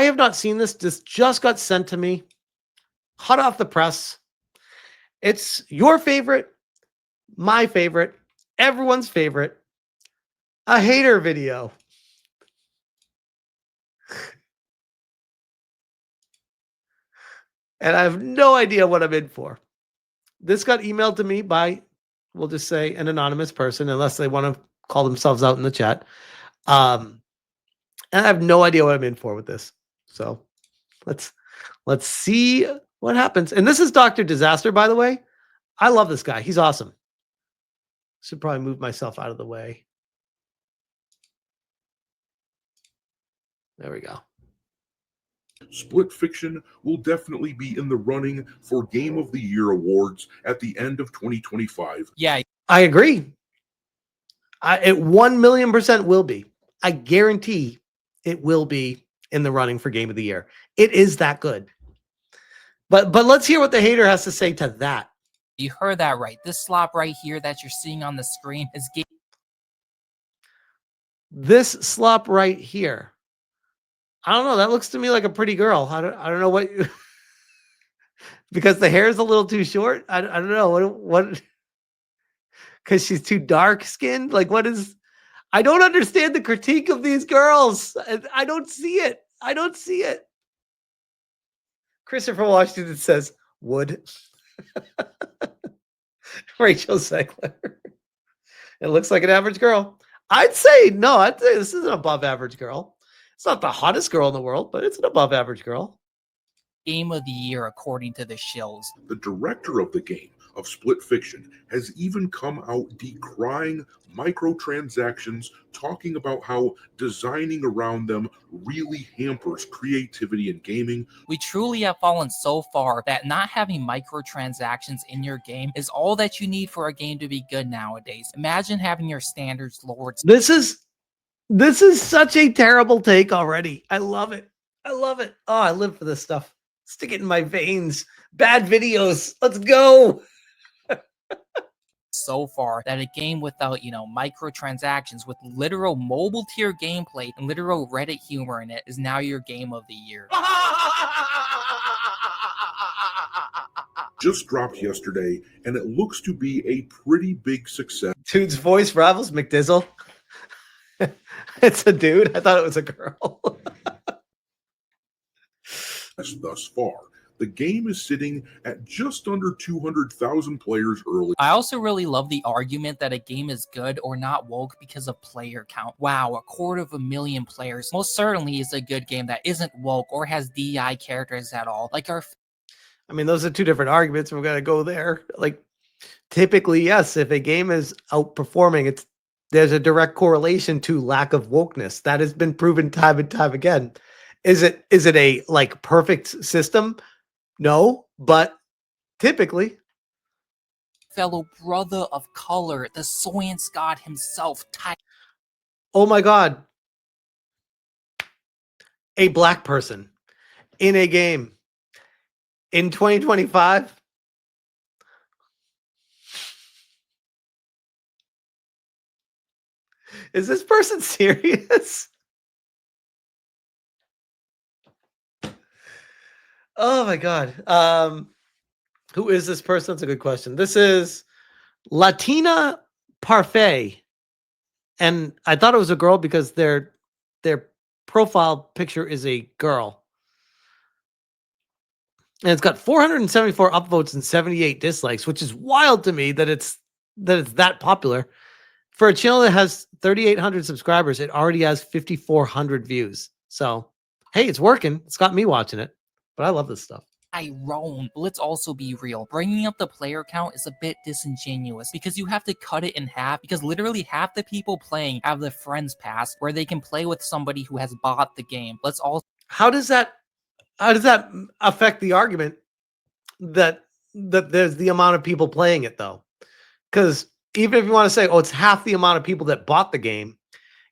I have not seen this. This just got sent to me, hot off the press. It's your favorite, my favorite, everyone's favorite, a hater video. And I have no idea what I'm in for. This got emailed to me by, we'll just say, an anonymous person, unless they want to call themselves out in the chat. And I have no idea what I'm in for with this. So let's see what happens. And this is Dr. Disaster, by the way. I love this guy. He's awesome. Should probably move myself out of the way. There we go. Split Fiction will definitely be in the running for Game of the Year awards at the end of 2025. Yeah, I agree. It 1,000,000% will be. I guarantee it will be in the running for Game of the Year. It is that good. But let's hear what the hater has to say to that. you heard that right. This slop right here that you're seeing on the screen is This slop right here. I don't know. That looks to me like a pretty girl. I don't know what because the hair is a little too short. I don't know what because she's too dark skinned. Like what is? I don't understand the critique of these girls. I don't see it. I don't see it. Christopher Washington says wood. Rachel Segler. It looks like an average girl. I'd say no. I'd say this is an above average girl. It's not the hottest girl in the world, but it's an above average girl. Game of the Year according to the shills. The director of the game of Split Fiction has even come out decrying microtransactions, talking about how designing around them really hampers creativity in gaming. We truly have fallen so far that not having microtransactions in your game is all that you need for a game to be good nowadays. Imagine having your standards lowered. This is such a terrible take already. I love it. I love it. Oh, I live for this stuff. Stick it in my veins. Bad videos. Let's go. So far that a game without, microtransactions with literal mobile tier gameplay and literal Reddit humor in it is now your game of the year. Just dropped yesterday, and it looks to be a pretty big success. Dude's voice rivals McDizzle. It's a dude. I thought it was a girl. Thus far. The game is sitting at just under 200,000 players early. I also really love the argument that a game is good or not woke because of player count. Wow, 250,000 players most certainly is a good game that isn't woke or has DI characters at all. Like I mean, those are two different arguments. We're going to go there. Like, typically, yes, if a game is outperforming, there's a direct correlation to lack of wokeness. That has been proven time and time again. Is it a like perfect system? No, but typically. fellow brother of color, the science god himself. Oh my God. A black person in a game in 2025. Is this person serious? Oh my God. Who is this person? That's a good question. This is Latina Parfait. And I thought it was a girl because their profile picture is a girl. And it's got 474 upvotes and 78 dislikes, which is wild to me that it's that popular. For a channel that has 3,800 subscribers, it already has 5,400 views. So, hey, it's working. It's got me watching it. But I love this stuff. Tyrone. But let's also be real. Bringing up the player count is a bit disingenuous because you have to cut it in half because literally half the people playing have the friends pass where they can play with somebody who has bought the game. Let's all. How does that affect the argument that there's the amount of people playing it though? Because even if you want to say, oh, it's half the amount of people that bought the game,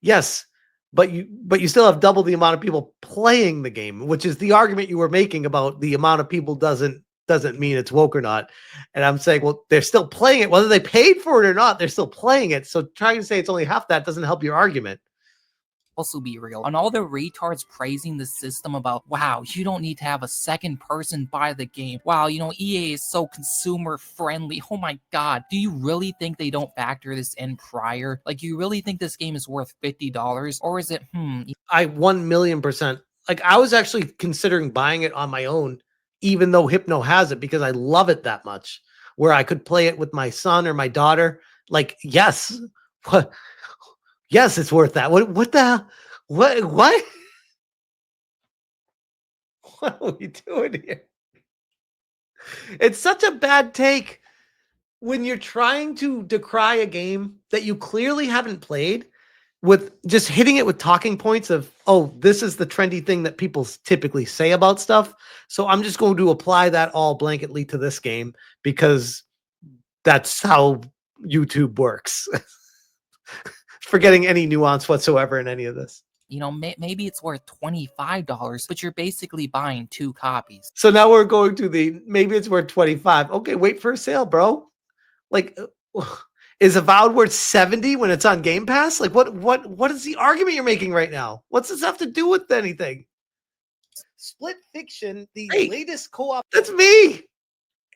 yes, but you still have double the amount of people playing the game, which is the argument you were making about the amount of people doesn't mean it's woke or not. And I'm saying, well, they're still playing it, whether they paid for it or not, they're still playing it. So trying to say it's only half that doesn't help your argument. also be real. On all the retards praising the system about, wow, you don't need to have a second person buy the game. Wow, you know, EA is so consumer friendly. Oh my god. Do you really think they don't factor this in prior? Like, you really think this game is worth $50? Or is it, I 1,000,000%. Like, I was actually considering buying it on my own, even though Hypno has it, because I love it that much, where I could play it with my son or my daughter. Like, yes, what? Yes, it's worth that. What the hell? What? What are we doing here? It's such a bad take when you're trying to decry a game that you clearly haven't played, with just hitting it with talking points of, oh, this is the trendy thing that people typically say about stuff. So I'm just going to apply that all blanketly to this game because that's how YouTube works. Forgetting any nuance whatsoever in any of this. you know, maybe it's worth $25, but you're basically buying 2 copies. So now we're going to the, maybe it's worth 25. Okay, wait for a sale, bro. Like, is Avowed worth 70 when it's on Game Pass? Like, what is the argument you're making right now? What's this have to do with anything? Split Fiction, the latest co-op. That's me.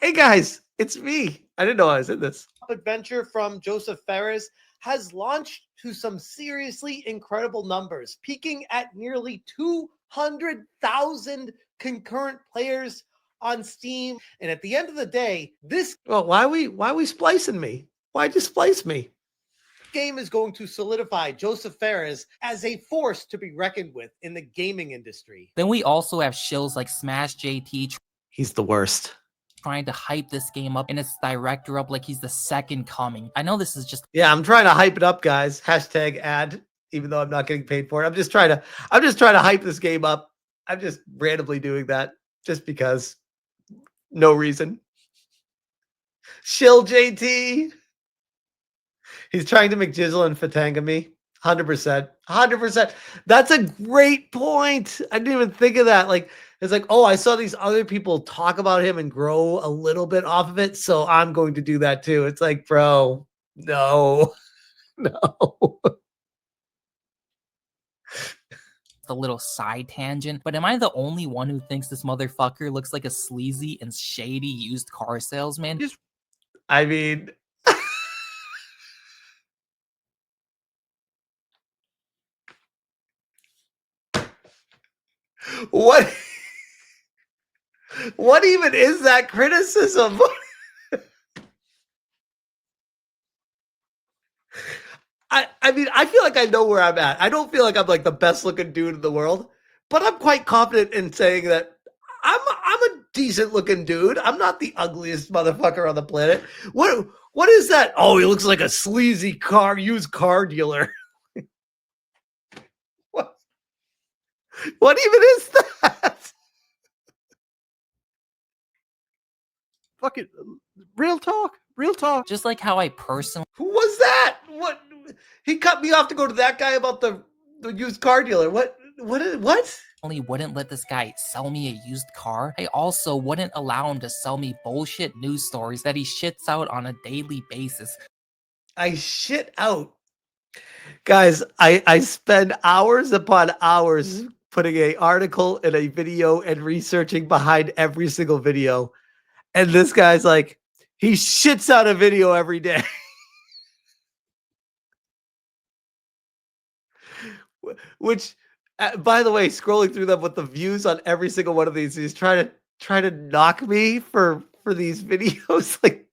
Hey guys, it's me. I didn't know I was in this. Adventure from Joseph Ferris has launched to some seriously incredible numbers, peaking at nearly 200,000 concurrent players on Steam. And at the end of the day, this, well, why are we splicing me? Why'd you splice me? Game is going to solidify Joseph Ferris as a force to be reckoned with in the gaming industry. Then we also have shills like Smash JT He's the worst. trying to hype this game up and its director up like he's the second coming. I know this is just, yeah, I'm trying to hype it up, guys. Hashtag ad, even though I'm not getting paid for it. I'm just trying to hype this game up. I'm just randomly doing that just because. No reason. Shill JT. He's trying to McJizzle and Fatanga me. 100%. 100%. That's a great point. I didn't even think of that. Like, it's like, oh, I saw these other people talk about him and grow a little bit off of it, so I'm going to do that too. It's like, bro, no. No. a little side tangent, but am I the only one who thinks this motherfucker looks like a sleazy and shady used car salesman? I mean, what even is that criticism? I mean, I feel like I know where I'm at. I don't feel like I'm like the best looking dude in the world, but I'm quite confident in saying that I'm a decent looking dude. I'm not the ugliest motherfucker on the planet. What is that? Oh, he looks like a sleazy used car dealer. What even is that? Fuck it. Real talk. Real talk. Just like how I personally Who was that? What? He cut me off to go to that guy about the used car dealer. What? wouldn't let this guy sell me a used car, I also wouldn't allow him to sell me bullshit news stories that he shits out on a daily basis. I shit out. Guys, I spend hours upon hours putting an article and a video and researching behind every single video. And this guy's like, he shits out a video every day. Which, by the way, scrolling through them with the views on every single one of these, he's trying to knock me for these videos. Like,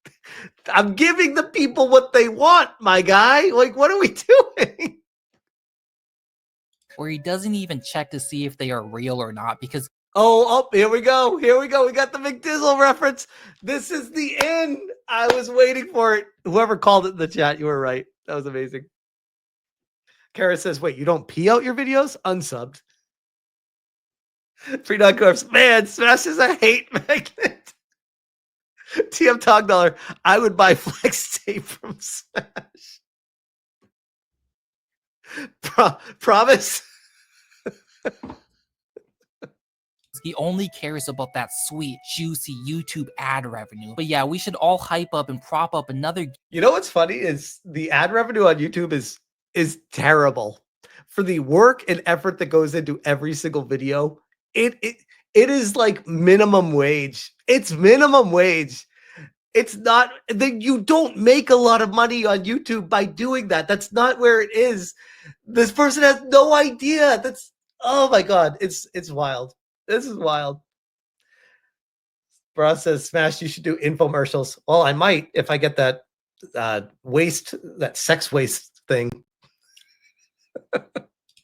I'm giving the people what they want, my guy. Like, what are we doing? Where he doesn't even check to see if they are real or not, because Oh, here we go. Here we go. We got the McDizzle reference. This is the end. I was waiting for it. Whoever called it in the chat, you were right. That was amazing. Kara says, wait, you don't pee out your videos? Unsubbed. Free Dog Corpse. Man, Smash is a hate magnet. TM Tog Dollar. I would buy flex tape from Smash. Promise? he only cares about that sweet, juicy YouTube ad revenue. But yeah, we should all hype up and prop up another. You know what's funny is the ad revenue on YouTube is terrible for the work and effort that goes into every single video, it is like minimum wage. It's minimum wage. It's not that you don't make a lot of money on YouTube by doing that. That's not where it is. This person has no idea. That's, oh my God. It's wild. This is wild. Bra says, Smash, you should do infomercials. Well, I might if I get that that sex waste thing.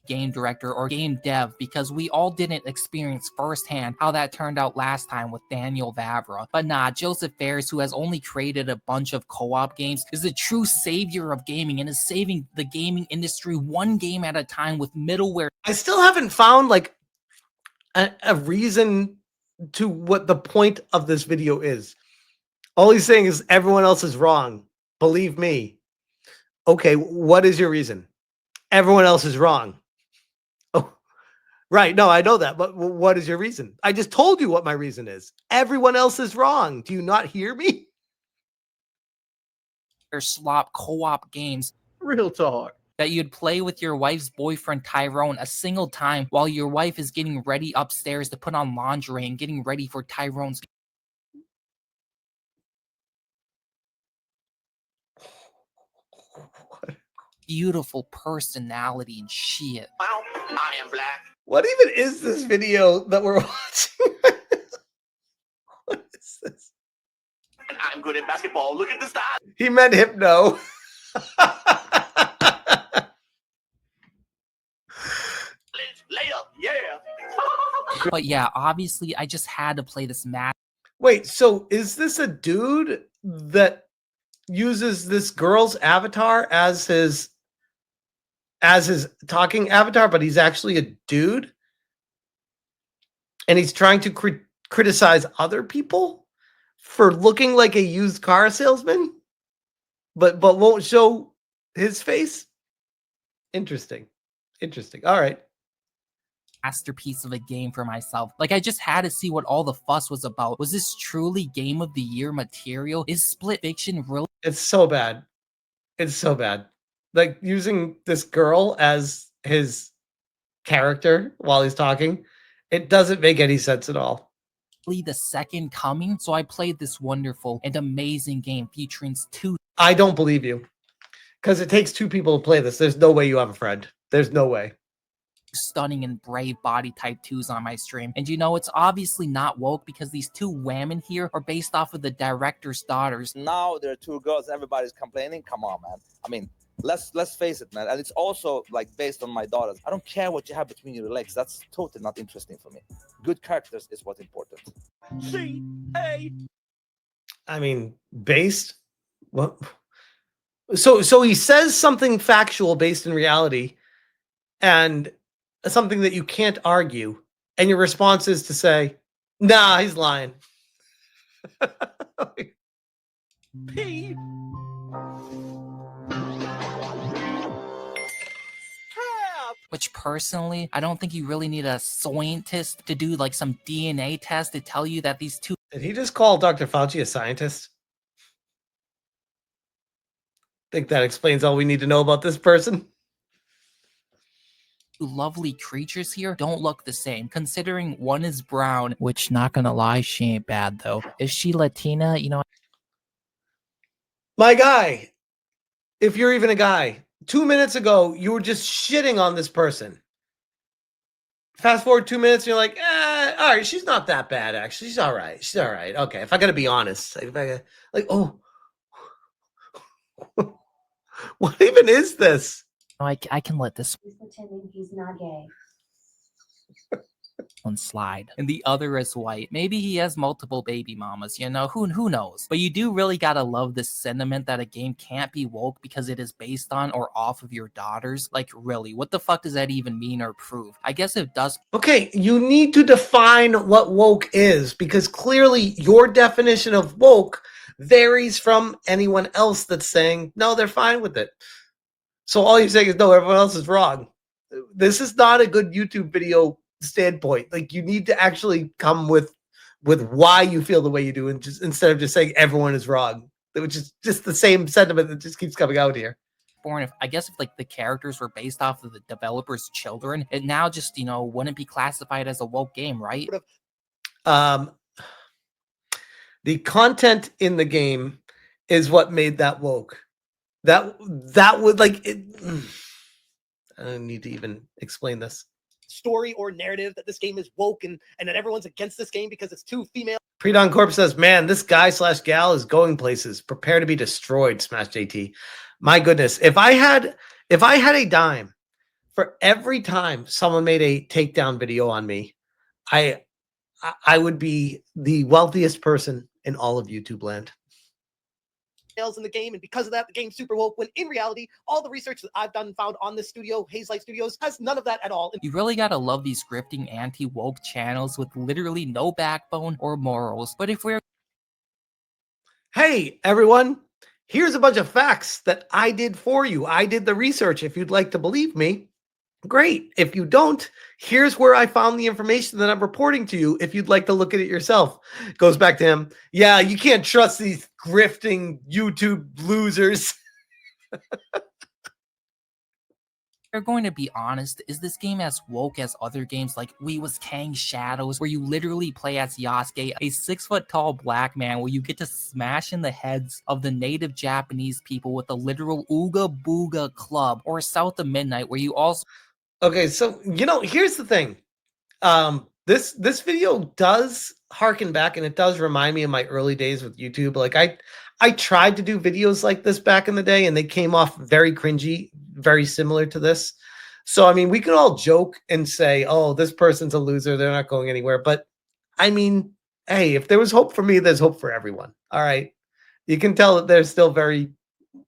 Game director or game dev, because we all didn't experience firsthand how that turned out last time with Daniel Vavra. But nah, Joseph Fares, who has only created a bunch of co-op games, is the true savior of gaming and is saving the gaming industry one game at a time with middleware. I still haven't found like a reason to what the point of this video is. All he's saying is everyone else is wrong. Believe me. Okay, what is your reason? Everyone else is wrong. Oh, right. No, I know that. But what is your reason? I just told you what my reason is. Everyone else is wrong. Do you not hear me? Slop co-op games Real talk. that you'd play with your wife's boyfriend Tyrone a single time while your wife is getting ready upstairs to put on lingerie and getting ready for Tyrone's beautiful personality and shit. Well, I am black. What even is this video that we're watching? What is this? And I'm good at basketball. Look at the style. He meant Hypno. Layup, yeah. But yeah, obviously I just had to play this match. Wait, so is this a dude that uses this girl's avatar as his talking avatar, but he's actually a dude? And he's trying to criticize other people for looking like a used car salesman, but won't show his face? Interesting. All right. Masterpiece of a game for myself. Like, I just had to see what all the fuss was about. Was this truly game of the year material? Is Split Fiction really? It's so bad. It's so bad. Like using this girl as his character while he's talking, it doesn't make any sense at all. The second coming? So I played this wonderful and amazing game featuring two I don't believe you. Because it takes two people to play this. There's no way you have a friend. There's no way. stunning and brave body type 2s on my stream. And you know, it's obviously not woke because these two women here are based off of the director's daughters. Now there are two girls, everybody's complaining. Come on, man. I mean, let's face it, man. And it's also like based on my daughters. I don't care what you have between your legs. That's totally not interesting for me. Good characters is what's important. I mean, based what? So he says something factual based in reality and something that you can't argue, and your response is to say, nah, he's lying. P. Which personally, I don't think you really need a scientist to do like some DNA test to tell you that these two Did he just call Dr. Fauci a scientist? Think that explains all we need to know about this person? lovely creatures here don't look the same, considering one is brown, which, not gonna lie, she ain't bad though. Is she Latina? You know, My guy, if you're even a guy, 2 minutes ago, you were just shitting on this person. Fast forward 2 minutes, and you're like, all right, she's not that bad, actually. She's all right. She's all right. Okay, if I gotta be honest, oh, what even is this? I can let this He's pretending he's not gay. one slide. And the other is white. Maybe he has multiple baby mamas, you know, who knows? But you do really gotta love this sentiment that a game can't be woke because it is based on or off of your daughters. Like, really, what the fuck does that even mean or prove? I guess it does. Okay, you need to define what woke is, because clearly your definition of woke varies from anyone else that's saying, no, they're fine with it. So all you're saying is, no, everyone else is wrong. This is not a good YouTube video standpoint. Like, you need to actually come with why you feel the way you do, and just instead of just saying everyone is wrong, which is just the same sentiment that just keeps coming out here. Backbone, if I guess if like the characters were based off of the developers' children, it now just, you know, wouldn't be classified as a woke game, right? The content in the game is what made that woke. That would like it. I don't need to even explain this. Story or narrative that this game is woke and that everyone's against this game because it's too female. Predon Corp says, man, this guy/gal is going places. Prepare to be destroyed, Smash JT. My goodness. If I had a dime for every time someone made a takedown video on me, I would be the wealthiest person in all of YouTube land. In the game, and because of that, the game's super woke, when in reality, all the research that I've done and found on this studio, Hazelight Studios, has none of that at all. You really gotta love these grifting anti-woke channels with literally no backbone or morals. But if we're Hey, everyone, here's a bunch of facts that I did for you. I did the research. If you'd like to believe me, great. If you don't, here's where I found the information that I'm reporting to you. If you'd like to look at it yourself, goes back to him. Yeah, you can't trust these grifting YouTube losers. We're going to be honest, is this game as woke as other games like We Was Kang Shadows, where you literally play as Yasuke, a 6-foot-tall black man where you get to smash in the heads of the native Japanese people with a literal Ooga Booga club, or South of Midnight, where you also... Okay, so, here's the thing. This video does harken back, and it does remind me of my early days with YouTube. Like, I tried to do videos like this back in the day, and they came off very cringy, very similar to this. So, I mean, we could all joke and say, oh, this person's a loser, they're not going anywhere. But, I mean, hey, if there was hope for me, there's hope for everyone. All right? You can tell that they're still very,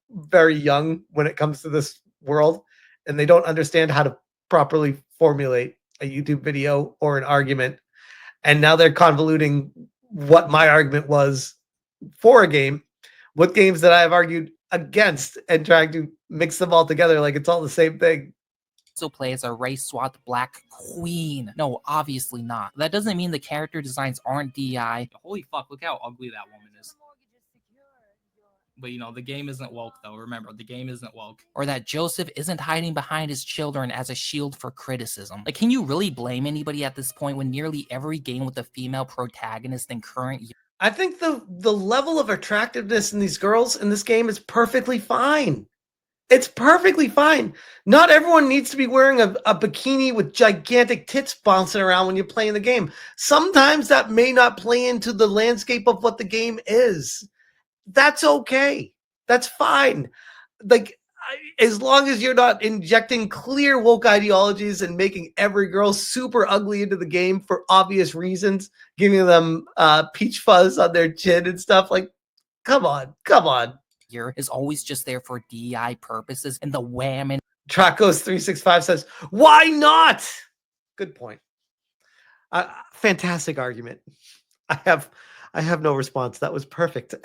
very young when it comes to this world, and they don't understand how to properly formulate a YouTube video or an argument. And now they're convoluting what my argument was for a game with games that I've argued against and trying to mix them all together like it's all the same thing. also play as a race-swapped black queen. No, obviously not. That doesn't mean the character designs aren't DI. Holy fuck, look how ugly that woman is. But the game isn't woke though. Remember, the game isn't woke. Or that Joseph isn't hiding behind his children as a shield for criticism. Like, can you really blame anybody at this point when nearly every game with a female protagonist in current year? I think the level of attractiveness in these girls in this game is perfectly fine. It's perfectly fine. Not everyone needs to be wearing a bikini with gigantic tits bouncing around when you're playing the game. Sometimes that may not play into the landscape of what the game is. That's okay. That's fine. Like, as long as you're not injecting clear woke ideologies and making every girl super ugly into the game for obvious reasons, giving them peach fuzz on their chin and stuff, like, come on. Here is always just there for DI purposes, and the wham and Tracos365 says, why not? Good point. Fantastic argument. I have no response. That was perfect.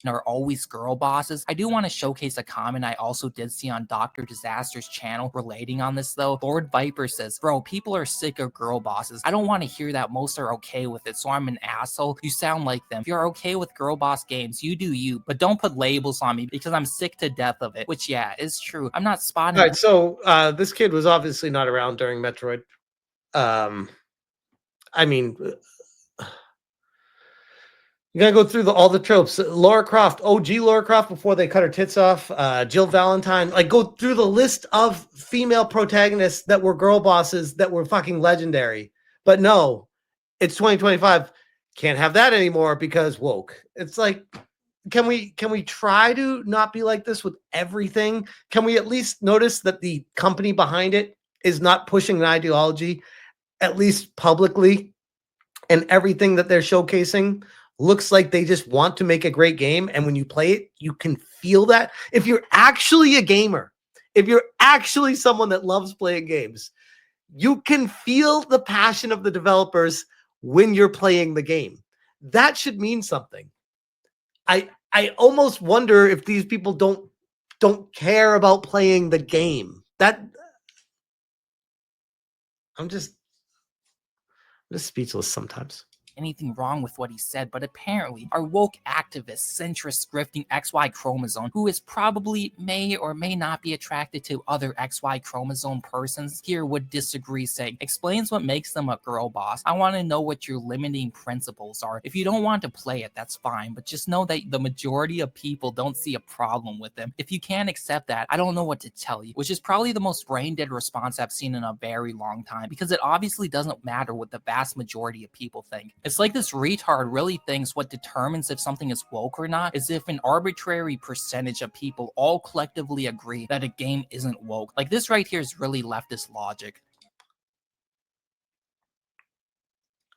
are always girl bosses. I do want to showcase a comment I also did see on Dr. Disaster's channel relating on this though. Lord Viper says, bro, people are sick of girl bosses. I don't want to hear that most are okay with it, so I'm an asshole. You sound like them. If you're okay with girl boss games, you do you, but don't put labels on me because I'm sick to death of it, which yeah, is true. I'm not spotting. All right, so this kid was obviously not around during Metroid. I mean, you gotta go through all the tropes. Lara Croft, OG Lara Croft before they cut her tits off. Jill Valentine. Like, go through the list of female protagonists that were girl bosses that were fucking legendary. But no, it's 2025. Can't have that anymore because woke. It's like, can we try to not be like this with everything? Can we at least notice that the company behind it is not pushing an ideology, at least publicly, and everything that they're showcasing looks like they just want to make a great game, and when you play it, you can feel that. If you're actually a gamer, if you're actually someone that loves playing games, you can feel the passion of the developers when you're playing the game. That should mean something. I almost wonder if these people don't care about playing the game. I'm just speechless sometimes. anything wrong with what he said, but apparently our woke activist, centrist, grifting XY chromosome, who is probably may or may not be attracted to other XY chromosome persons, here would disagree, saying, explains what makes them a girl boss. I want to know what your limiting principles are. If you don't want to play it, that's fine, but just know that the majority of people don't see a problem with them. If you can't accept that, I don't know what to tell you, which is probably the most brain dead response I've seen in a very long time, because it obviously doesn't matter what the vast majority of people think. It's like this retard really thinks what determines if something is woke or not is if an arbitrary percentage of people all collectively agree that a game isn't woke. Like, this right here is really leftist logic.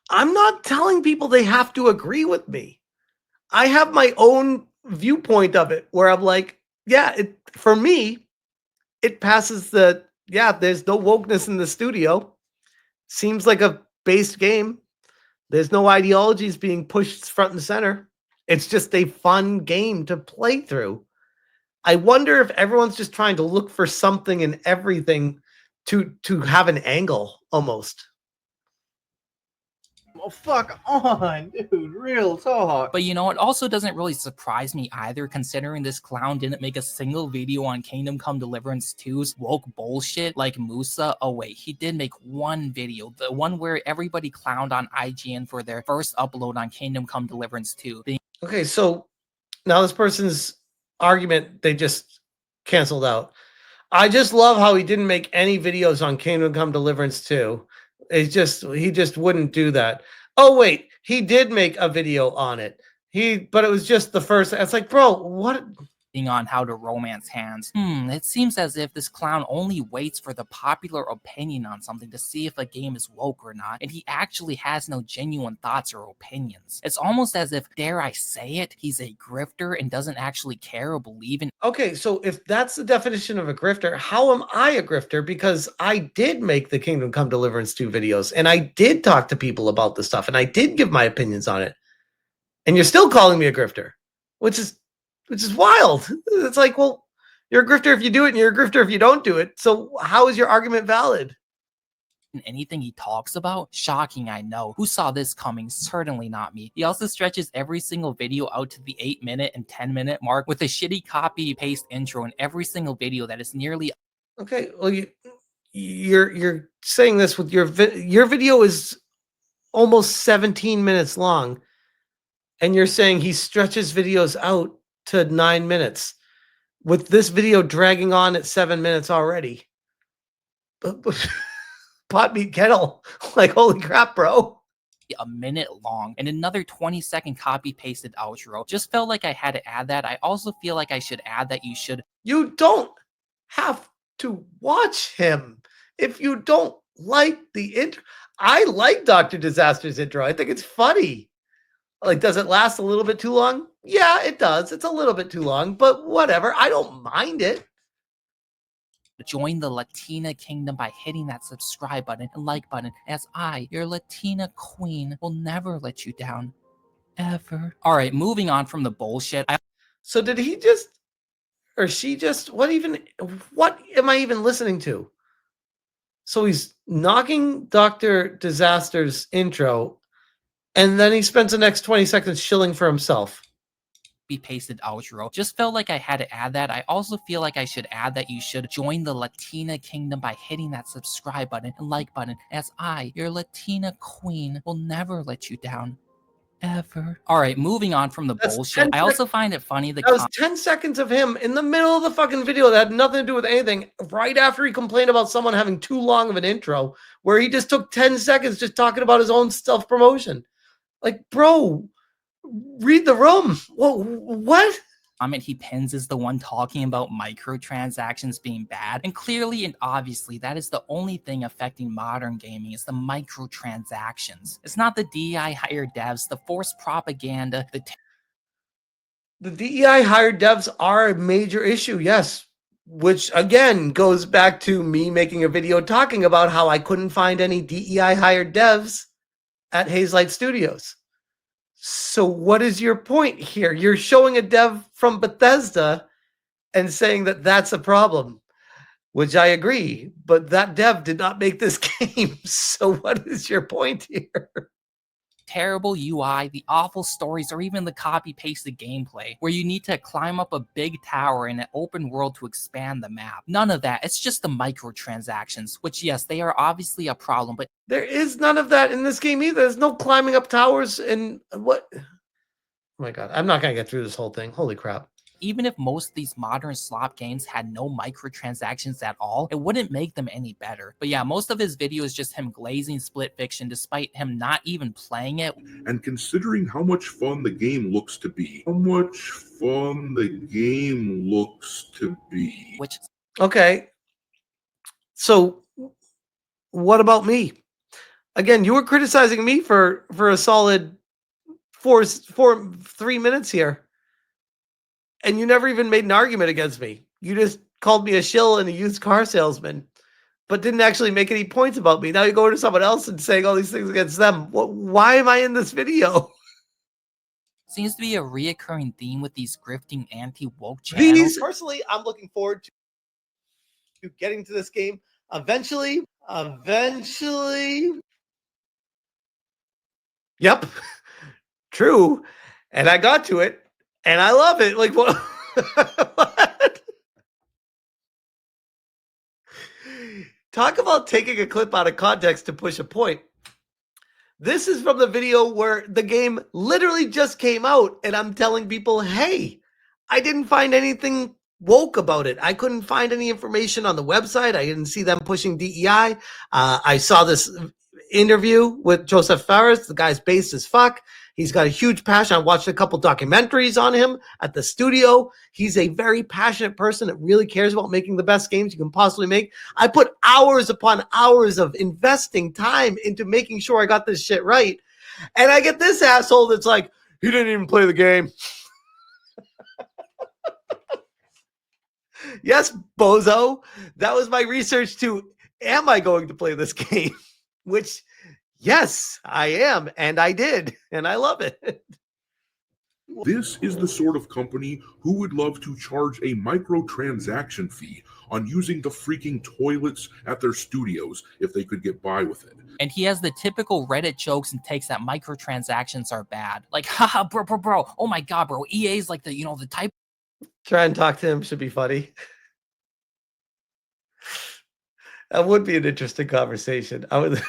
I'm not telling people they have to agree with me. I have my own viewpoint of it where I'm like, yeah, for me, it passes the, yeah, there's no wokeness in the studio. Seems like a based game. There's no ideologies being pushed front and center. It's just a fun game to play through. I wonder if everyone's just trying to look for something in everything to have an angle almost. Oh, fuck on, dude. Real talk. But you know, it also doesn't really surprise me either, considering this clown didn't make a single video on Kingdom Come Deliverance 2's woke bullshit like Musa. Oh wait, he did make one video, the one where everybody clowned on IGN for their first upload on Kingdom Come Deliverance 2. Okay, so now this person's argument, they just canceled out. I just love how he didn't make any videos on Kingdom Come Deliverance 2. He just wouldn't do that. Oh wait, he did make a video on it. But it was just the first. It's like, bro, what? On how to romance hands. It seems as if this clown only waits for the popular opinion on something to see if a game is woke or not, and he actually has no genuine thoughts or opinions. It's almost as if, dare I say it, he's a grifter and doesn't actually care or believe in. Okay, so if that's the definition of a grifter, how am I a grifter? Because I did make the Kingdom Come Deliverance 2 videos, and I did talk to people about the stuff, and I did give my opinions on it. And you're still calling me a grifter, which is wild. It's like, well, you're a grifter if you do it, and you're a grifter if you don't do it. So how is your argument valid? Anything he talks about? Shocking, I know. Who saw this coming? Certainly not me. He also stretches every single video out to the 8-minute and 10-minute mark with a shitty copy-paste intro in every single video that is nearly... Okay, well, you're saying this with your video is almost 17 minutes long, and you're saying he stretches videos out to 9 minutes, with this video dragging on at 7 minutes already. Pot meat kettle, like, holy crap, bro. A minute long, and another 20-second copy-pasted outro. Just felt like I had to add that. I also feel like I should add that you don't have to watch him if you don't like the intro. I like Dr. Disaster's intro. I think it's funny. Like, does it last a little bit too long? Yeah, it does. It's a little bit too long, but whatever. I don't mind it. Join the Latina kingdom by hitting that subscribe button and like button, as I, your Latina queen, will never let you down. Ever. Alright, moving on from the bullshit. So did he just, or she just, what am I even listening to? So he's knocking Dr. Disaster's intro, and then he spends the next 20 seconds shilling for himself. Pasted outro. Just felt like I had to add that. I also feel like I should add that you should join the Latina kingdom by hitting that subscribe button and like button, as I, your Latina queen, will never let you down. Ever. Alright, moving on from the bullshit. I also find it funny that was 10 seconds of him in the middle of the fucking video that had nothing to do with anything, right after he complained about someone having too long of an intro, where he just took 10 seconds just talking about his own self-promotion. Like, bro, read the room. What? He pins is the one talking about microtransactions being bad, and clearly and obviously that is the only thing affecting modern gaming is the microtransactions. It's not the DEI hired devs, the forced propaganda, the DEI hired devs are a major issue, yes, which again goes back to me making a video talking about how I couldn't find any DEI hired devs at Hazelight Studios. So what is your point here? You're showing a dev from Bethesda and saying that that's a problem, which I agree, but that dev did not make this game. So what is your point here? terrible UI, the awful stories, or even the copy-pasted gameplay, where you need to climb up a big tower in an open world to expand the map. None of that. It's just the microtransactions, which yes, they are obviously a problem, but There is none of that in this game either. There's no climbing up towers and what? Oh my God, I'm not gonna get through this whole thing. Holy crap. even if most of these modern slot games had no microtransactions at all, it wouldn't make them any better. But yeah, most of his video is just him glazing Split Fiction despite him not even playing it. And considering how much fun the game looks to be, Which Okay. So what about me? Again, you were criticizing me for a solid 3 minutes here. And you never even made an argument against me. You just called me a shill and a used car salesman, but didn't actually make any points about me. Now you go to someone else and saying all these things against them. Why am I in this video? seems to be a reoccurring theme with these grifting anti-woke channels. Personally, I'm looking forward to getting to this game eventually. Yep. True. And I got to it and I love it. Like what? What? Talk about taking a clip out of context to push a point. This is from the video where the game literally just came out and I'm telling people, hey, I didn't find anything woke about it. I couldn't find any information on the website. I didn't see them pushing DEI. I saw this interview with Joseph Fares. The guy's based as fuck. He's got a huge passion. I watched a couple documentaries on him at the studio. He's a very passionate person that really cares about making the best games you can possibly make. I put hours upon hours of investing time into making sure I got this shit right. And I get this asshole that's like, he didn't even play the game. Yes, bozo. That was my research too. Am I going to play this game? Which, yes, I am. And I did. And I love it. This is the sort of company who would love to charge a microtransaction fee on using the freaking toilets at their studios if they could get by with it. And he has the typical Reddit jokes and takes that microtransactions are bad. Like, haha, bro. Oh my God, bro. EA is like the type. Try and talk to him should be funny. That would be an interesting conversation. I would.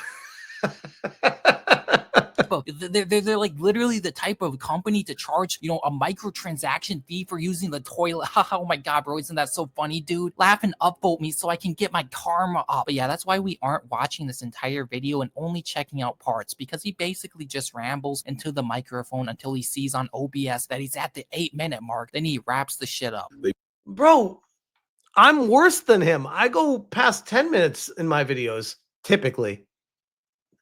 They're like literally the type of company to charge, a microtransaction fee for using the toilet. Oh my God, bro. Isn't that so funny, dude? Laugh and upvote me so I can get my karma up. But yeah, that's why we aren't watching this entire video and only checking out parts, because he basically just rambles into the microphone until he sees on OBS that he's at the 8-minute mark. Then he wraps the shit up. Bro, I'm worse than him. I go past 10 minutes in my videos, typically.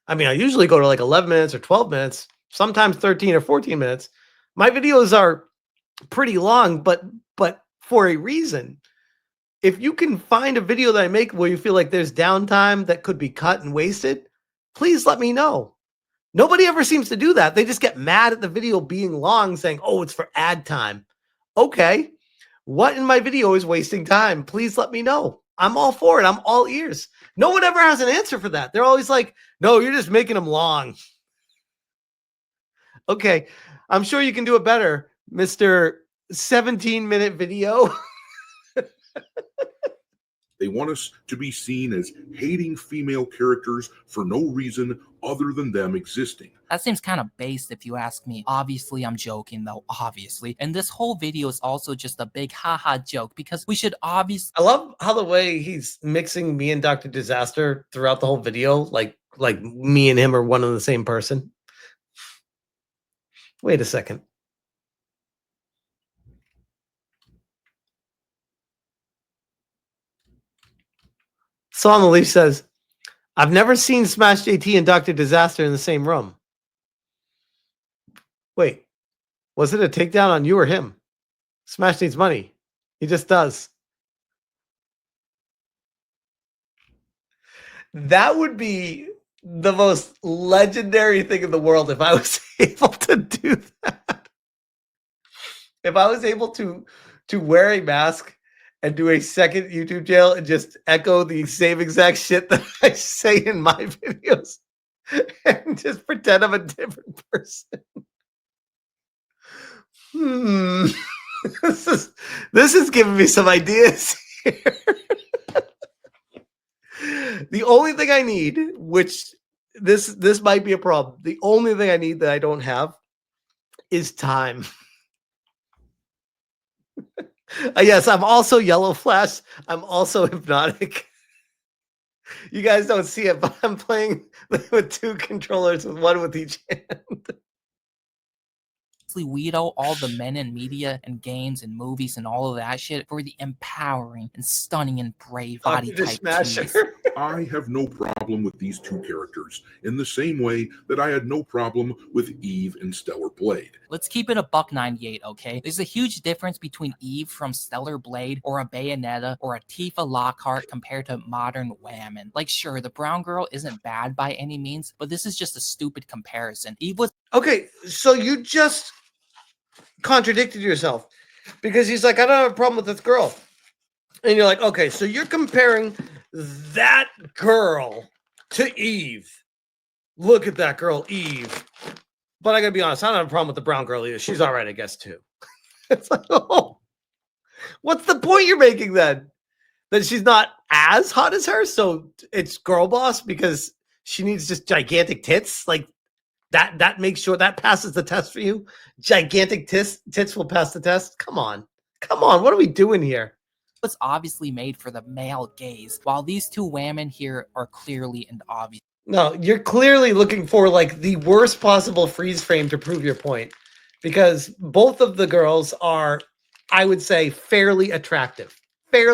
I mean, I usually go to like 11 minutes or 12 minutes, sometimes 13 or 14 minutes. My videos are pretty long, but for a reason. If you can find a video that I make where you feel like there's downtime that could be cut and wasted, please let me know. Nobody ever seems to do that. They just get mad at the video being long, saying, oh, it's for ad time. Okay. What in my video is wasting time? Please let me know. I'm all for it. I'm all ears. No one ever has an answer for that. They're always like, no, you're just making them long. Okay. I'm sure you can do it better, Mr. 17-minute video. They want us to be seen as hating female characters for no reason other than them existing. That seems kind of based if you ask me. Obviously, I'm joking though, obviously. And this whole video is also just a big haha joke because we should obviously... I love how the way he's mixing me and Dr. Disaster throughout the whole video, like me and him are one and the same person. Wait a second. So on the leaf says, I've never seen Smash JT and Dr. Disaster in the same room. Wait, was it a takedown on you or him? Smash needs money. He just does. That would be the most legendary thing in the world if I was able to do that. If I was able to wear a mask and do a second YouTube channel and just echo the same exact shit that I say in my videos. and just pretend I'm a different person. Hmm. This is giving me some ideas here. The only thing I need, which this might be a problem, the only thing I need that I don't have is time. Yes, I'm also Yellow Flash. I'm also Hypnotic. You guys don't see it, but I'm playing with two controllers, with one with each hand. Weed out all the men in media and games and movies and all of that shit for the empowering and stunning and brave body Dr. type Smasher. tees. I have no problem with these two characters, in the same way that I had no problem with Eve and Stellar Blade. Let's keep it a $1.98, okay? There's a huge difference between Eve from Stellar Blade or a Bayonetta or a Tifa Lockhart compared to modern women. Like, sure, the brown girl isn't bad by any means, but this is just a stupid comparison. Eve was Okay, so you just contradicted yourself, because he's like, I don't have a problem with this girl. And you're like, okay, so you're comparing that girl to Eve. Look at that girl, Eve. But I gotta be honest, I don't have a problem with the brown girl either. She's all right, I guess, too. It's like, oh, what's the point you're making then? That she's not as hot as her, so it's girl boss because she needs just gigantic tits? Like, that makes sure that passes the test for you? Gigantic tits will pass the test? Come on. What are we doing here? was obviously made for the male gaze, while these two women here are clearly and obvious. No, you're clearly looking for like the worst possible freeze frame to prove your point, because both of the girls are, I would say, fairly attractive in the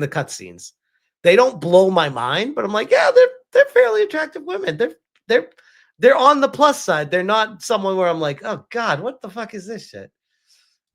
cutscenes. They don't blow my mind, but I'm like, yeah, they're fairly attractive women. They're on the plus side. They're not someone where I'm like, oh God, what the fuck is this shit?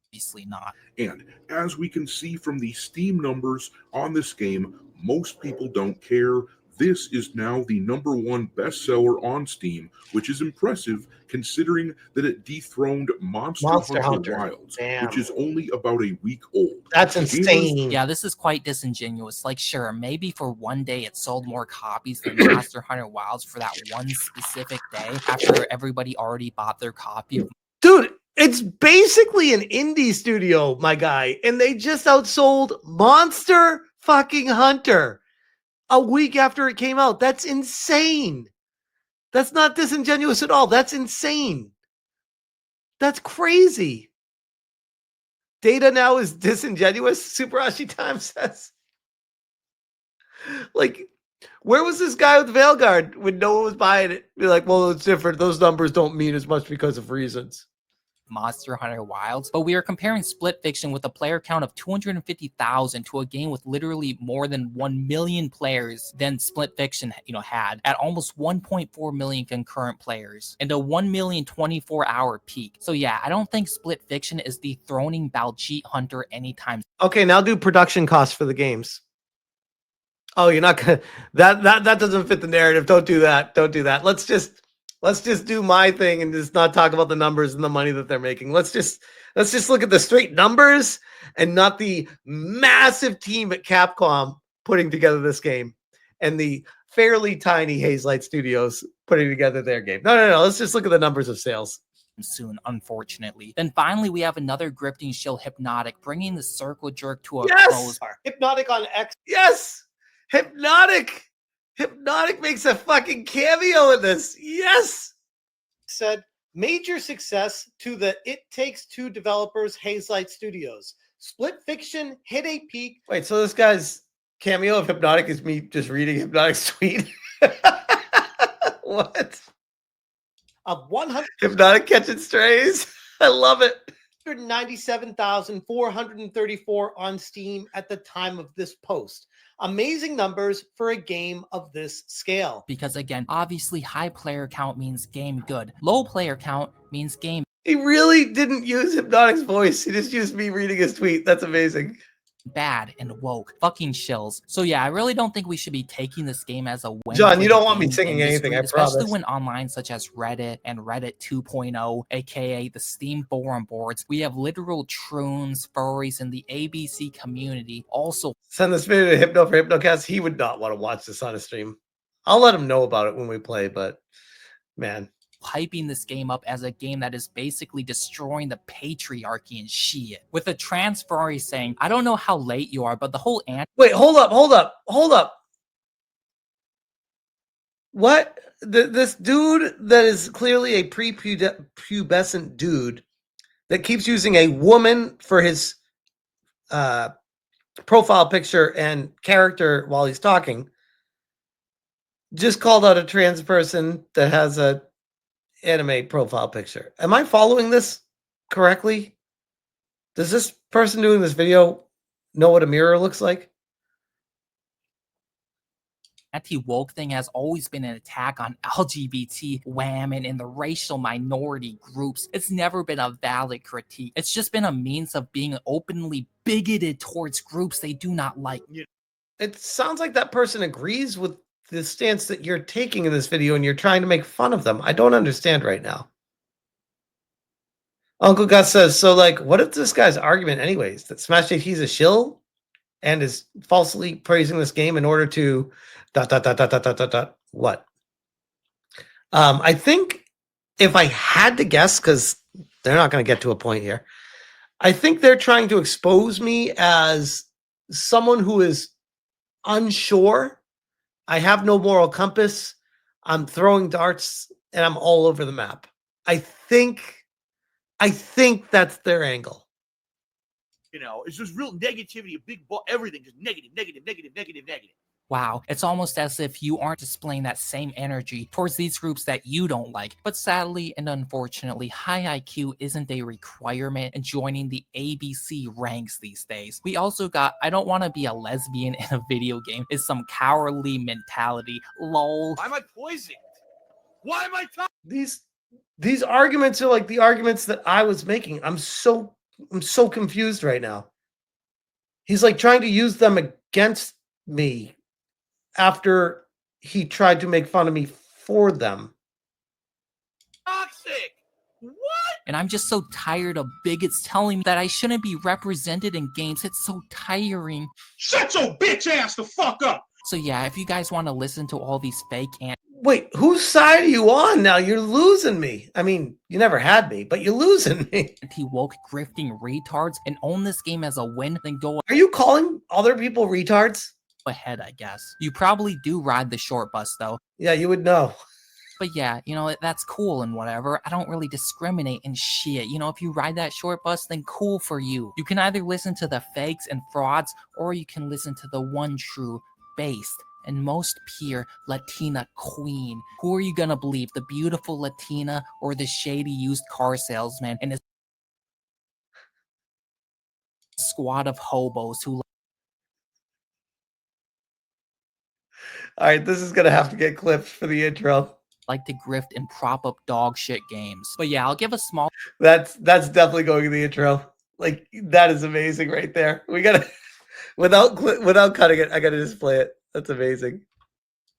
Obviously not. And as we can see from the Steam numbers on this game, most people don't care. This is now the #1 bestseller on Steam, which is impressive considering that it dethroned Monster Hunter Wilds, Damn. which is only about a week old. That's insane. Yeah, this is quite disingenuous. Like, sure, maybe for one day it sold more copies than Monster Hunter Wilds for that one specific day after everybody already bought their copy of Dude, it's basically an indie studio, my guy, and they just outsold Monster fucking Hunter a week after it came out. That's insane. That's not disingenuous at all. That's insane. That's crazy. Data now is disingenuous, Super Ashi Time says. Like, where was this guy with Veilguard when no one was buying it? Be like, well, it's different. Those numbers don't mean as much because of reasons. Monster Hunter Wilds, but we are comparing Split Fiction with a player count of 250,000 to a game with literally more than 1 million players than Split Fiction, had at almost 1.4 million concurrent players and a 1 million 24-hour peak. So yeah, I don't think Split Fiction is dethroning Baljeet Hunter anytime. Okay, now do production costs for the games. Oh, you're not gonna that doesn't fit the narrative. Don't do that. Don't do that. Let's just do my thing and just not talk about the numbers and the money that they're making. Let's just look at the straight numbers and not the massive team at Capcom putting together this game and the fairly tiny Hazelight Studios putting together their game. No. Let's just look at the numbers of sales. Soon, unfortunately. Then finally, we have another grifting shill, Hypnotic, bringing the circle jerk to a close. Hypnotic on X. Yes, Hypnotic. Hypnotic makes a fucking cameo in this. Yes. Said major success to the It Takes Two developers, Hazelight Studios. Split Fiction hit a peak. Wait, so this guy's cameo of Hypnotic is me just reading Hypnotic's tweet? What? Of 100. Hypnotic catching strays. I love it. 197,434 on Steam at the time of this post. Amazing numbers for a game of this scale. Because again, obviously high player count means game good. Low player count means game He really didn't use Hypnotic's voice. He just used me reading his tweet. That's amazing. bad and woke. Fucking shills. So yeah, I really don't think we should be taking this game as a win. John, for you the don't want me game singing industry, anything, I especially promise. when online such as Reddit and Reddit 2.0, aka the Steam forum boards, we have literal troons, furries, and the ABC community also Send this video to Hypno for Hypnocast. He would not want to watch this on a stream. I'll let him know about it when we play, but man. Hyping this game up as a game that is basically destroying the patriarchy and shit. With a trans furry saying, I don't know how late you are, but the whole Wait, hold up. What? This dude that is clearly a prepubescent dude that keeps using a woman for his profile picture and character while he's talking just called out a trans person that has a anime profile picture. Am I following this correctly? Does this person doing this know what a mirror looks like? anti-woke thing has always been an attack on LGBT, women, and the racial minority groups. It's never been a valid critique. It's just been a means of being openly bigoted towards groups they do not like. It sounds like that person agrees with the stance that you're taking in this video and you're trying to make fun of them. I don't understand right now. Uncle Gus says, so like, what is this guy's argument anyways? That Smash JT's a shill and is falsely praising this game in order to ... What? I think if I had to guess, because they're not going to get to a point here, I think they're trying to expose me as someone who is unsure. I have no moral compass. I'm throwing darts and I'm all over the map. I think that's their angle. You know, it's just real negativity, a big ball, everything, just negative. Wow, it's almost as if you aren't displaying that same energy towards these groups that you don't like. But sadly and unfortunately, high IQ isn't a requirement in joining the ABC ranks these days. We also got, I don't want to be a lesbian in a video game, is some cowardly mentality. Lol. Why am I poisoned? Why am I talking? These arguments are like the arguments that I was making. I'm so confused right now. He's like trying to use them against me after he tried to make fun of me for them. Toxic. What? And I'm just so tired of bigots telling me that I shouldn't be represented in games. It's so tiring. Shut your bitch ass the fuck up! So yeah, if you guys want to listen to all these fake Wait, whose side are you on now? You're losing me. I mean, you never had me, but you're losing me. anti-woke grifting retards and own this game as a win, then go Are you calling other people retards? ahead, I guess. You probably do ride the short bus though. Yeah, you would know. But yeah, you know, that's cool and whatever. I don't really discriminate and shit. You know, if you ride that short bus, then cool for you. You can either listen to the fakes and frauds, or you can listen to the one true, based, and most pure Latina queen. Who are you gonna believe? The beautiful Latina or the shady used car salesman and his squad of hobos who All right, this is going to have to get clipped for the intro. like to grift and prop up dog shit games. But yeah, I'll give a small That's definitely going in the intro. Like, that is amazing right there. We got to, without cutting it, I got to just play it. That's amazing.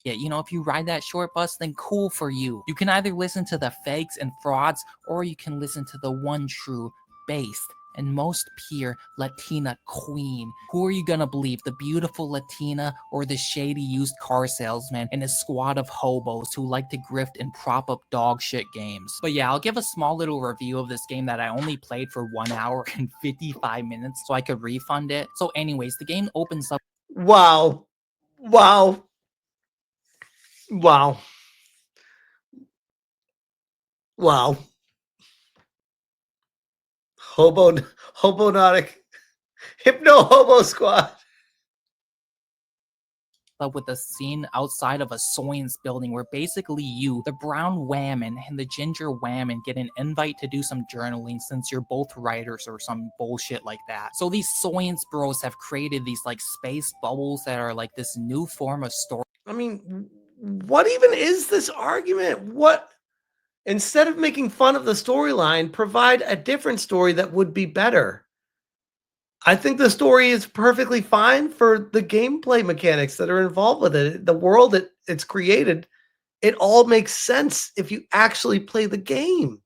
Yeah, you know, if you ride that short bus, then cool for you. You can either listen to the fakes and frauds, or you can listen to the one true, based, and most pure Latina queen. Who are you gonna believe? The beautiful Latina or the shady used car salesman and his squad of hobos who like to grift and prop up dog shit games? But yeah, I'll give a small little review of this game that I only played for 1 hour and 55 minutes so I could refund it. So anyways, the game opens up. Wow. Wow. Wow. Wow. Hypnotic. Hypno Hobo Squad. With a scene outside of a Soyance building where basically you, the brown whammon, and the ginger whammon get an invite to do some journaling since you're both writers or some bullshit like that. So these Soyance bros have created these like space bubbles that are like this new form of story. I mean, what even is this argument? What? Instead of making fun of the storyline, provide a different story that would be better. I think the story is perfectly fine for the gameplay mechanics that are involved with it. The world that it's created, it all makes sense if you actually play the game.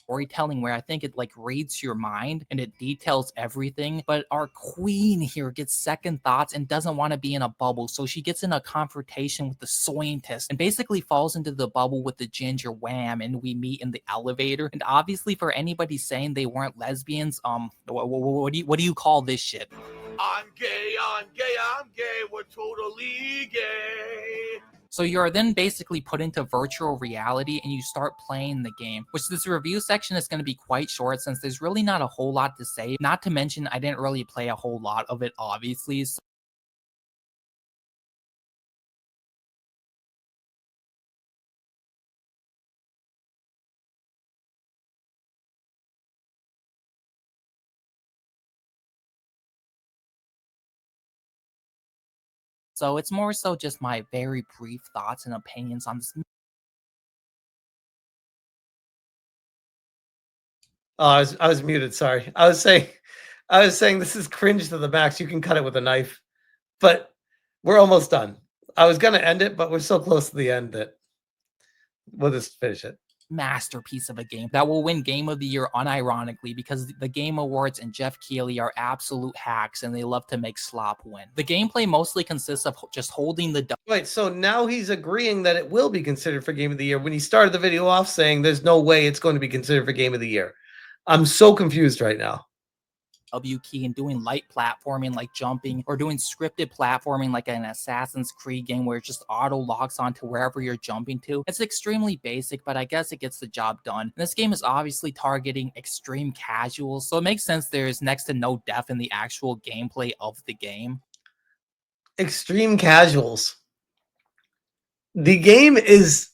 storytelling where I think it like reads your mind and it details everything. But our queen here gets second thoughts and doesn't want to be in a bubble. So she gets in a confrontation with the scientist and basically falls into the bubble with the ginger wham, and we meet in the elevator. And obviously for anybody saying they weren't lesbians, what do you call this shit? I'm gay, I'm gay, I'm gay, we're totally gay. So you're then basically put into virtual reality and you start playing the game, which this review section is going to be quite short since there's really not a whole lot to say. Not to mention, I didn't really play a whole lot of it, obviously. So it's more so just my very brief thoughts and opinions on this. Oh, I was muted. Sorry. I was saying this is cringe to the max. You can cut it with a knife, but we're almost done. I was gonna end it, but we're so close to the end that we'll just finish it. Masterpiece of a game that will win Game of the Year unironically because the Game Awards and Jeff Keighley are absolute hacks and they love to make slop win. The gameplay mostly consists of just holding the Wait, so now he's agreeing that it will be considered for Game of the Year when he started the video off saying there's no way it's going to be considered for Game of the Year. I'm so confused right now. W key and doing light platforming like jumping, or doing scripted platforming like an Assassin's Creed game where it just auto locks onto wherever you're jumping to. It's extremely basic, but I guess it gets the job done. And this game is obviously targeting extreme casuals, so it makes sense there's next to no depth in the actual gameplay of the game. Extreme casuals. The game is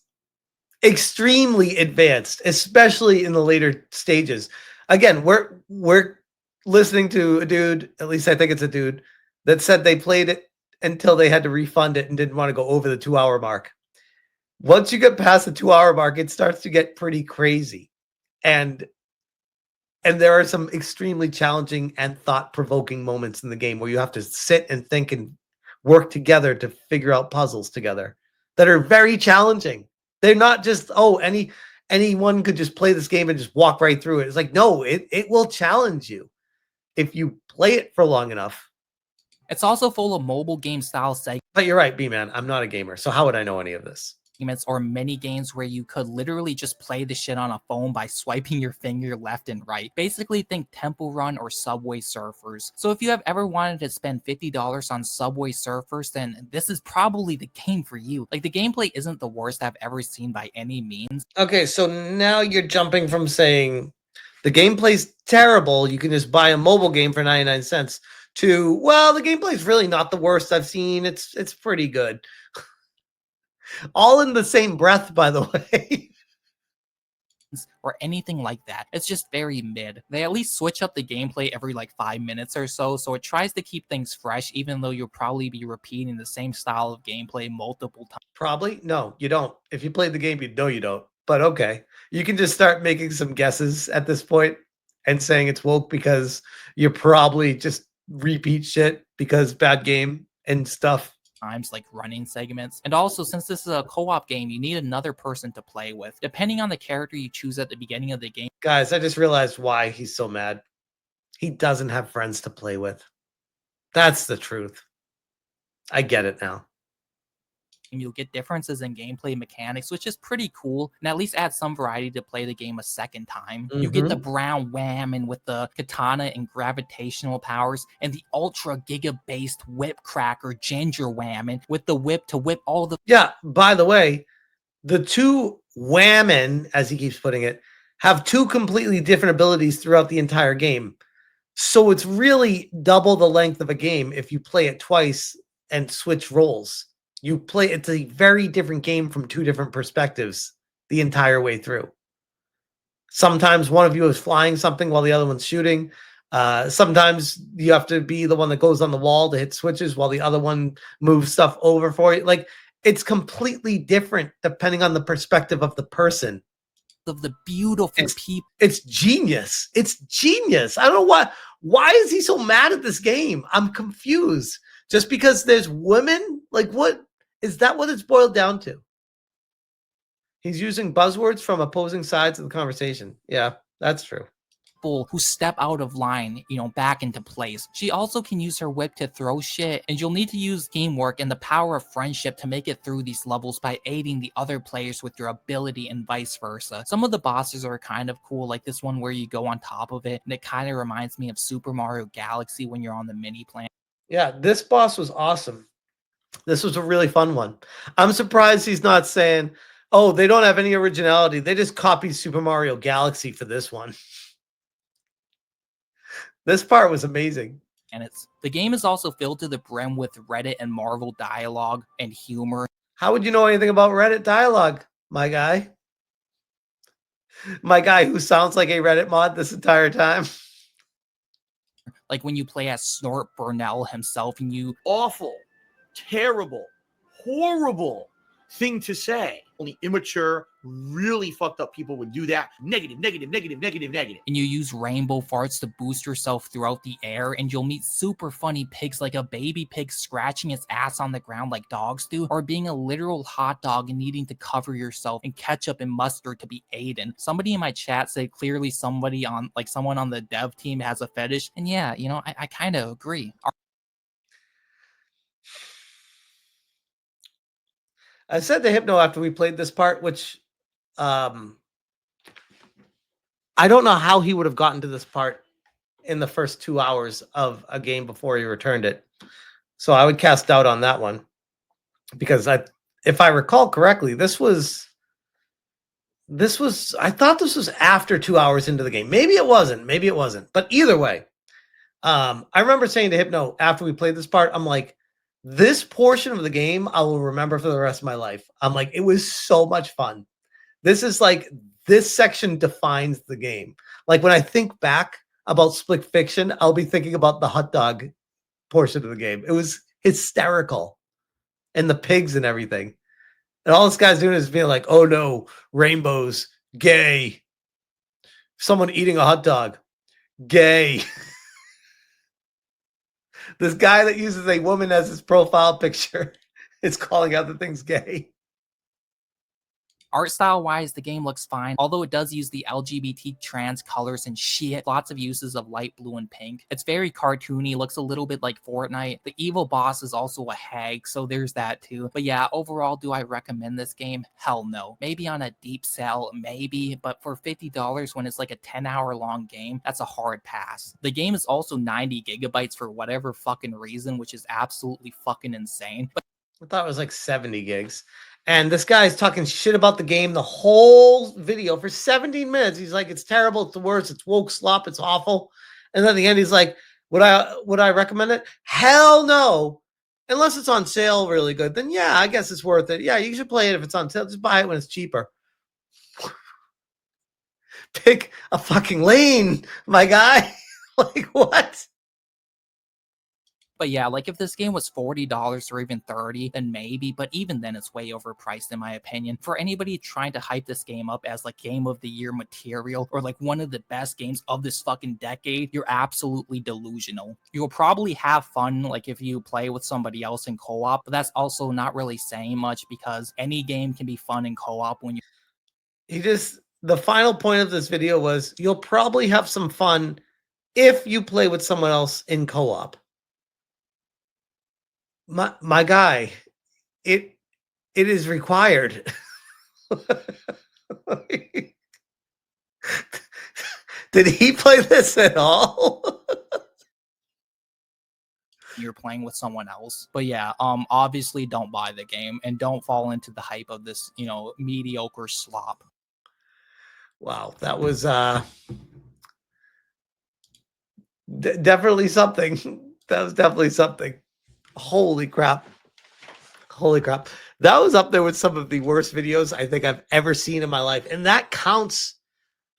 extremely advanced, especially in the later stages. Again, we're listening to a dude, at least I think it's a dude, that said they played it until they had to refund it and didn't want to go over the 2-hour mark. Once you get past the 2-hour mark, it starts to get pretty crazy. And there are some extremely challenging and thought-provoking moments in the game where you have to sit and think and work together to figure out puzzles together that are very challenging. They're not just, anyone could just play this game and just walk right through it. It's like, no, it will challenge you if you play it for long enough. It's also full of mobile game style segments. But you're right, B-Man. I'm not a gamer, so how would I know any of this? Or mini games where you could literally just play the shit on a phone by swiping your finger left and right. Basically think Temple Run or Subway Surfers. So if you have ever wanted to spend $50 on Subway Surfers, then this is probably the game for you. Like, the gameplay isn't the worst I've ever seen by any means. Okay, so now you're jumping from saying the gameplay's terrible, you can just buy a mobile game for 99 cents, to, well, the gameplay's really not the worst I've seen. It's pretty good. All in the same breath, by the way. Or anything like that. It's just very mid. They at least switch up the gameplay every like 5 minutes or so it tries to keep things fresh, even though you'll probably be repeating the same style of gameplay multiple times. Probably? No, you don't. If you played the game, you know you don't. But okay. You can just start making some guesses at this point and saying it's woke because you probably just repeat shit because bad game and stuff. Times like running segments. And also, since this is a co-op game, you need another person to play with. Depending on the character you choose at the beginning of the game. Guys, I just realized why he's so mad. He doesn't have friends to play with. That's the truth. I get it now. You'll get differences in gameplay mechanics, which is pretty cool, and at least add some variety to play the game a second time. You get the brown whammon with the katana and gravitational powers, and the ultra giga based whip cracker ginger whammon with the whip to whip all the. Yeah, by the way, the two whammon, as he keeps putting it, have two completely different abilities throughout the entire game. So it's really double the length of a game if you play it twice and switch roles. It's a very different game from two different perspectives the entire way through. Sometimes one of you is flying something while the other one's shooting. Sometimes you have to be the one that goes on the wall to hit switches while the other one moves stuff over for you. Like, it's completely different depending on the perspective of the person. Of the beautiful people. It's genius. It's genius. I don't know why is he so mad at this game? I'm confused. Just because there's women? Like, what is that what it's boiled down to? He's using buzzwords from opposing sides of the conversation. Yeah. That's true. People who step out of line, back into place. She also can use her whip to throw shit, and you'll need to use teamwork and the power of friendship to make it through these levels by aiding the other players with your ability and vice versa. Some of the bosses are kind of cool, like this one where you go on top of it, and it kind of reminds me of Super Mario Galaxy when you're on the mini planet. Yeah, this boss was awesome. This was a really fun one. I'm surprised he's not saying, oh, they don't have any originality. They just copied Super Mario Galaxy for this one. This part was amazing. And the game is also filled to the brim with Reddit and Marvel dialogue and humor. How would you know anything about Reddit dialogue, my guy? My guy who sounds like a Reddit mod this entire time. Like when you play as Snort Burnell himself and you... Awful, terrible, horrible thing to say. Only immature, really fucked up people would do that. Negative, negative, negative, negative, negative. And you use rainbow farts to boost yourself throughout the air, and you'll meet super funny pigs like a baby pig scratching its ass on the ground like dogs do, or being a literal hot dog and needing to cover yourself in ketchup and mustard to be Aiden. Somebody in my chat said clearly someone on the dev team has a fetish, and yeah, I kind of agree. I said to Hypno after we played this part, which I don't know how he would have gotten to this part in the first 2 hours of a game before he returned it. So I would cast doubt on that one. Because if I recall correctly, I thought this was after 2 hours into the game. Maybe it wasn't. But either way, I remember saying to Hypno after we played this part, I'm like, this portion of the game I will remember for the rest of my life. I'm like, it was so much fun. This section defines the game. Like when I think back about Split Fiction, I'll be thinking about the hot dog portion of the game. It was hysterical. And the pigs and everything. And all this guy's doing is being like, oh no, rainbows, gay. Someone eating a hot dog, gay. This guy that uses a woman as his profile picture is calling out the things gay. Art style wise, the game looks fine, although it does use the LGBT trans colors and shit. Lots of uses of light blue and pink. It's very cartoony, looks a little bit like Fortnite. The evil boss is also a hag, so there's that too. But yeah, overall, do I recommend this game? Hell no. Maybe on a deep sell, maybe, but for $50 when it's like a 10-hour long game, that's a hard pass. The game is also 90 gigabytes for whatever fucking reason, which is absolutely fucking insane. But I thought it was like 70 gigs. And this guy's talking shit about the game the whole video for 17 minutes. He's like, it's terrible, it's the worst, it's woke slop, it's awful. And then at the end, he's like, would I recommend it? Hell no. Unless it's on sale really good, then yeah, I guess it's worth it. Yeah, you should play it if it's on sale. Just buy it when it's cheaper. Pick a fucking lane, my guy. Like, what? But yeah, like if this game was $40 or even $30, then maybe, but even then it's way overpriced in my opinion. For anybody trying to hype this game up as like game of the year material or like one of the best games of this fucking decade, you're absolutely delusional. You'll probably have fun like if you play with somebody else in co-op, but that's also not really saying much because any game can be fun in co-op when the final point of this video was you'll probably have some fun if you play with someone else in co-op. My guy, it is required. Did he play this at all? You're playing with someone else. But yeah, obviously don't buy the game and don't fall into the hype of this, mediocre slop. Wow, that was definitely something. That was definitely something. Holy crap. That was up there with some of the worst videos I think I've ever seen in my life. And that counts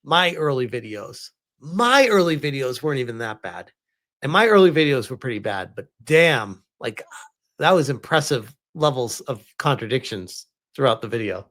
my early videos. My early videos weren't even that bad. And my early videos were pretty bad. But damn, like that was impressive levels of contradictions throughout the video.